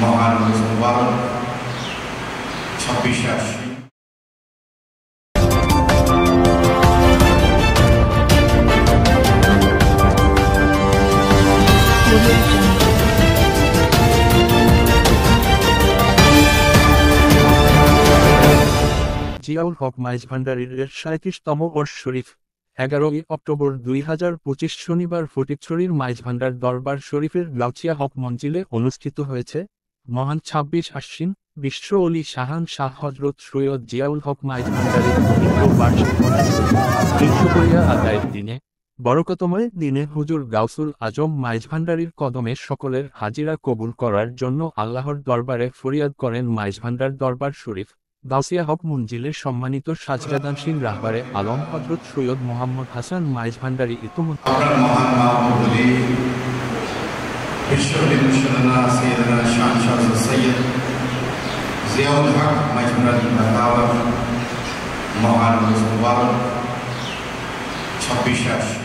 মহান মুবারক 26 আশ্বিন। জিয়াউল হক মাইজভান্ডারীর 37তম ওরস শরীফ 11ই অক্টোবর 2025 শনিবার ফটিকছড়ির মাইজভান্ডার দরবার শরীফের গাউছিয়া হক মঞ্জিলে অনুষ্ঠিত হয়েছে মহান 26 আশ্বিন বিশ্ব অলি শাহান শাহ হযরত সৈয়দ জিয়াউল হক মাইজভান্ডারীর পবিত্র বার্ষিক শুকরিয়া আদায়ের দিনে। বরকতময় দিনে হুজুর গাউসুল আজম মাইজভান্ডারীর কদমে সকলের হাজিরা কবুল করার জন্য আল্লাহর দরবারে ফরিয়াদ করেন মাইজভান্ডার দরবার শরীফ গাউছিয়া হক মঞ্জিলের সম্মানিত সাজদাদানশীল রাহবারে আলম হযরত সৈয়দ মোহাম্মদ হাসান মাইজভান্ডারী ইতিমধ্যে মহান মাহবুবুল বিশ্বনবী মুশাল্লাহ সাইয়্যিদনা শাহ সৈয়দ জিয়াউল হক মাইজভান্ডারী মহান মুবারক 26 আশ্বিন।